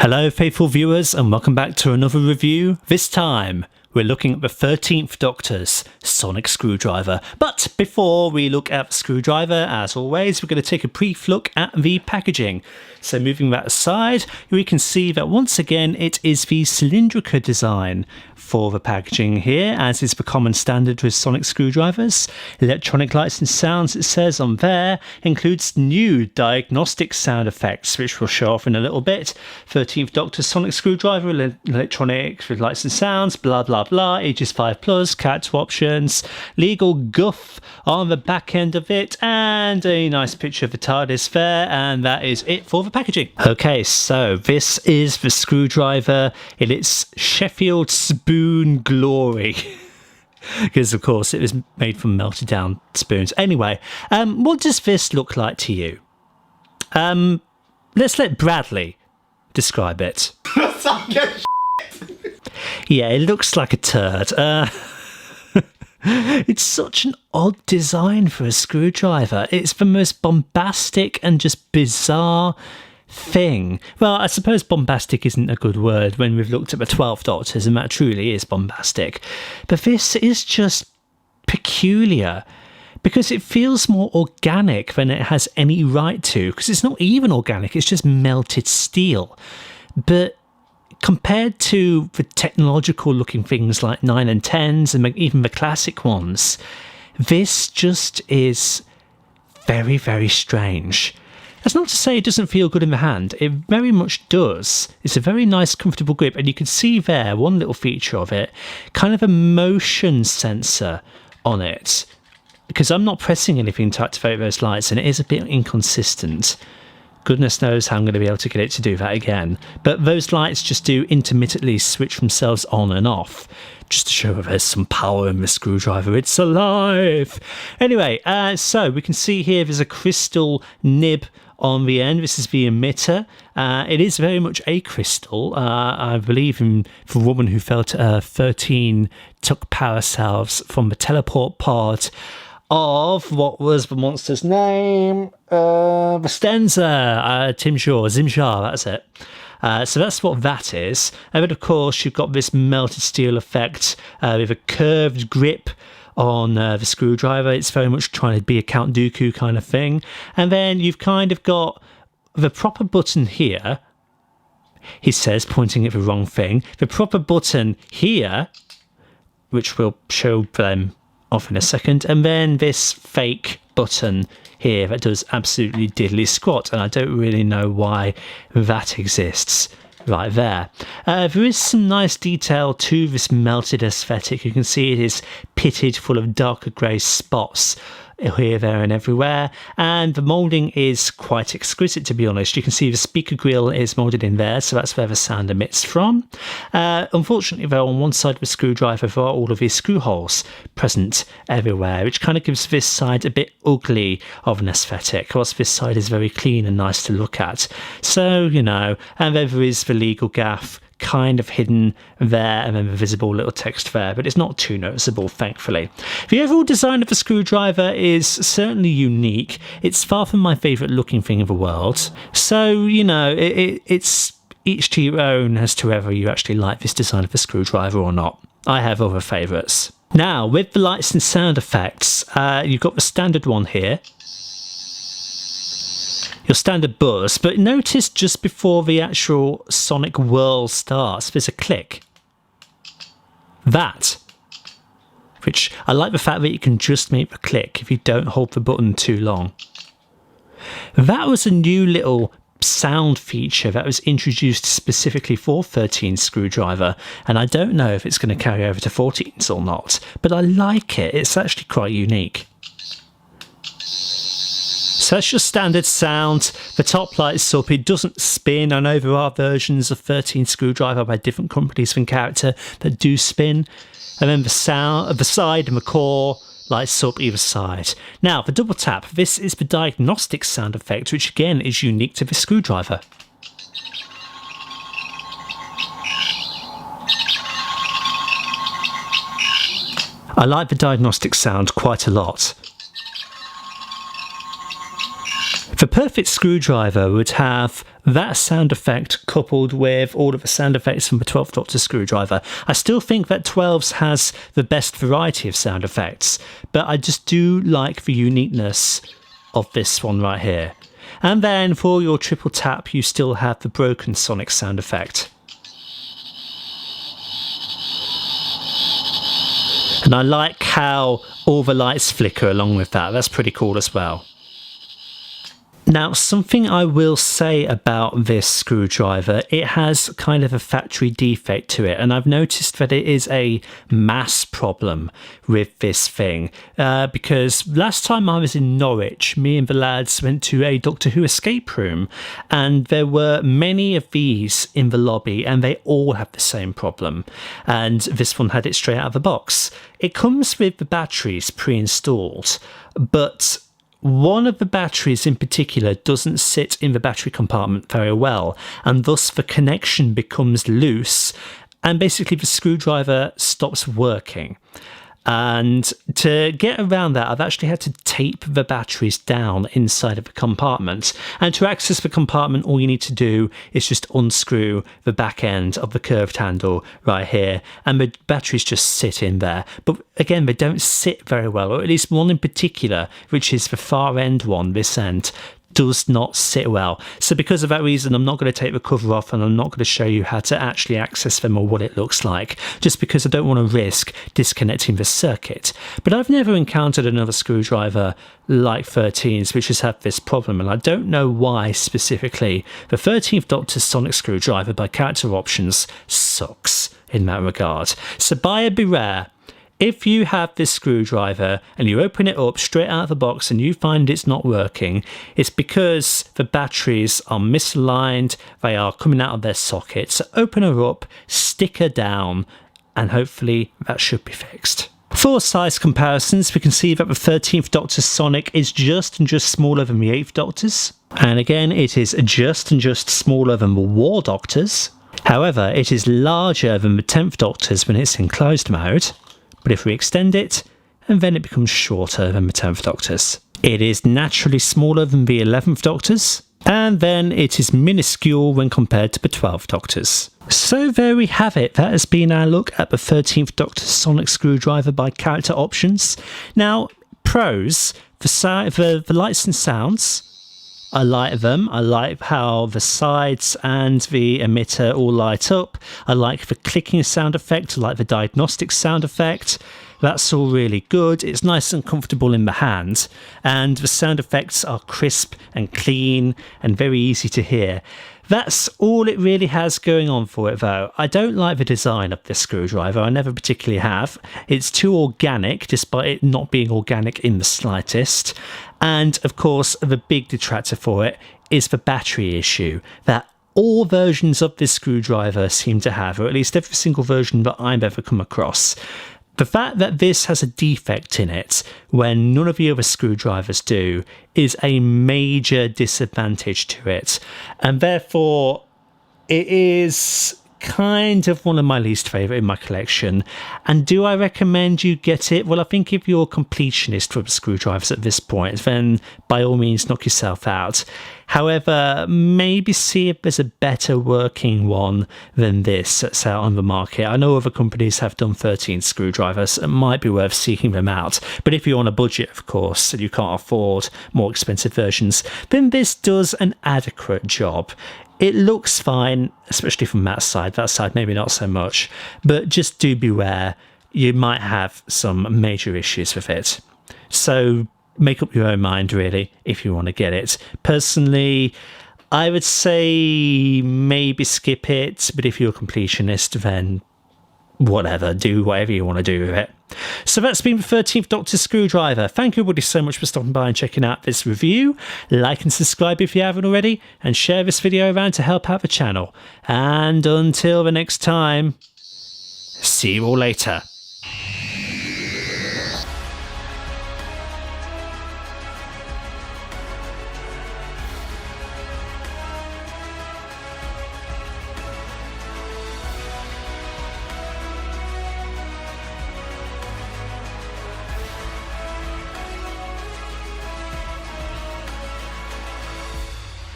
Hello faithful viewers and welcome back to another review. This time we're looking at the 13th Doctor's sonic screwdriver. But before we look at the screwdriver, as always, we're going to take a brief look at the packaging. So moving that aside, we can see that once again it is the cylindrical design for the packaging here, as is the common standard with sonic screwdrivers. Electronic lights and sounds, it says on there, includes new diagnostic sound effects, which we'll show off in a little bit. 13th Doctor sonic screwdriver, electronic with lights and sounds, blah blah blah, ages 5+, cat options, legal guff on the back end of it, and a nice picture of the TARDIS there, and that is it for the packaging. Okay, so this is the screwdriver in its Sheffield spoon glory. Because of course it was made from melted down spoons. Anyway, what does this look like to you? Let's let Bradley describe it. Yeah, it looks like a turd. It's such an odd design for a screwdriver. It's the most bombastic and just bizarre thing. Well, I suppose bombastic isn't a good word when we've looked at the 12 Doctors, and that truly is bombastic. But this is just peculiar because it feels more organic than it has any right to, because it's not even organic, it's just melted steel. But compared to the technological looking things like 9 and 10s and even the classic ones, this just is very, very strange. That's not to say it doesn't feel good in the hand. It very much does. It's a very nice, comfortable grip. And you can see there, one little feature of it, kind of a motion sensor on it. Because I'm not pressing anything to activate those lights, and it is a bit inconsistent. Goodness knows how I'm going to be able to get it to do that again. But those lights just do intermittently switch themselves on and off, just to show that there's some power in the screwdriver. It's alive! Anyway, so we can see here there's a crystal nib on the end. This is the emitter. It is very much a crystal. I believe for a woman who felt 13 took power cells from the teleport pod of what was the monster's name? The Stenza, Zimjar, that's it. So that's what that is. And then of course you've got this melted steel effect with a curved grip on the screwdriver. It's very much trying to be a Count Dooku kind of thing. And then you've kind of got the proper button here, he says, pointing at the wrong thing. The proper button here, which we'll show them off in a second, and then this fake button here that does absolutely diddly squat, and I don't really know why that exists right there. There is some nice detail to this melted aesthetic. You can see it is pitted full of darker grey spots here, there and everywhere, and the moulding is quite exquisite, to be honest. You can see the speaker grill is moulded in there, so that's where the sound emits from. Unfortunately though, on one side of the screwdriver there are all of these screw holes present everywhere, which kind of gives this side a bit ugly of an aesthetic, whilst this side is very clean and nice to look at. So, you know, and then there is the legal gaff kind of hidden there, and then the visible little text there, but it's not too noticeable, thankfully. The overall design of the screwdriver is certainly unique. It's far from my favourite looking thing in the world, so, you know, it's each to your own as to whether you actually like this design of the screwdriver or not. I have other favourites. Now, with the lights and sound effects, you've got the standard one here, your standard buzz, but notice just before the actual sonic whirl starts, there's a click. That, which I like the fact that you can just make the click if you don't hold the button too long. That was a new little sound feature that was introduced specifically for 13 screwdriver, and I don't know if it's going to carry over to 14s or not, but I like it. It's actually quite unique. So that's your standard sound. The top lights up, it doesn't spin. I know there are versions of 13 screwdriver by different companies from character that do spin. And then the sound of the side and the core lights up either side. Now, the double tap, this is the diagnostic sound effect, which again is unique to the screwdriver. I like the diagnostic sound quite a lot. The perfect screwdriver would have that sound effect coupled with all of the sound effects from the 12th Doctor screwdriver, I still think that 12's has the best variety of sound effects, but I just do like the uniqueness of this one right here. And then for your triple tap, you still have the broken sonic sound effect. And I like how all the lights flicker along with that. That's pretty cool as well. Now, something I will say about this screwdriver, it has kind of a factory defect to it, and I've noticed that it is a mass problem with this thing, because last time I was in Norwich, me and the lads went to a Doctor Who escape room, and there were many of these in the lobby, and they all have the same problem, and this one had it straight out of the box. It comes with the batteries pre-installed, but one of the batteries in particular doesn't sit in the battery compartment very well, and thus the connection becomes loose and basically the screwdriver stops working. And to get around that, I've actually had to tape the batteries down inside of the compartment. And to access the compartment, all you need to do is just unscrew the back end of the curved handle right here, and the batteries just sit in there. But again, they don't sit very well, or at least one in particular, which is the far end one, this end, does not sit well. So because of that reason, I'm not going to take the cover off, and I'm not going to show you how to actually access them or what it looks like, just because I don't want to risk disconnecting the circuit. But I've never encountered another screwdriver like 13's which has had this problem, and I don't know why specifically. The 13th Doctor's sonic screwdriver by Character Options sucks in that regard. So buyer beware. If you have this screwdriver and you open it up straight out of the box and you find it's not working, it's because the batteries are misaligned, they are coming out of their sockets. So open her up, stick her down, and hopefully that should be fixed. For size comparisons, we can see that the 13th Doctor's sonic is just smaller than the 8th Doctor's. And again, it is just smaller than the War Doctor's. However, it is larger than the 10th Doctor's when it's in closed mode. But if we extend it, and then it becomes shorter than the 10th Doctor's. It is naturally smaller than the 11th Doctor's, and then it is minuscule when compared to the 12th Doctor's. So there we have it. That has been our look at the 13th Doctor's sonic screwdriver by Character Options. Now, pros, the lights and sounds, I like them. I like how the sides and the emitter all light up. I like the clicking sound effect. I like the diagnostic sound effect. That's all really good. It's nice and comfortable in the hand. And the sound effects are crisp and clean and very easy to hear. That's all it really has going on for it, though. I don't like the design of this screwdriver. I never particularly have. It's too organic, despite it not being organic in the slightest. And, of course, the big detractor for it is the battery issue that all versions of this screwdriver seem to have, or at least every single version that I've ever come across. The fact that this has a defect in it when none of the other screwdrivers do is a major disadvantage to it, and therefore it is kind of one of my least favourite in my collection. And do I recommend you get it? Well, I think if you're a completionist for screwdrivers at this point, then by all means knock yourself out. However, maybe see if there's a better working one than this that's out on the market. I know other companies have done 13 screwdrivers. It might be worth seeking them out. But if you're on a budget, of course, and you can't afford more expensive versions, then this does an adequate job. It looks fine, especially from that side maybe not so much, but just do beware, you might have some major issues with it. So make up your own mind, really, if you want to get it. Personally, I would say maybe skip it, but if you're a completionist, then whatever, do whatever you want to do with it. So that's been the 13th Doctor screwdriver. Thank you everybody so much for stopping by and checking out this review. Like and subscribe if you haven't already, and share this video around to help out the channel. And until the next time, see you all later.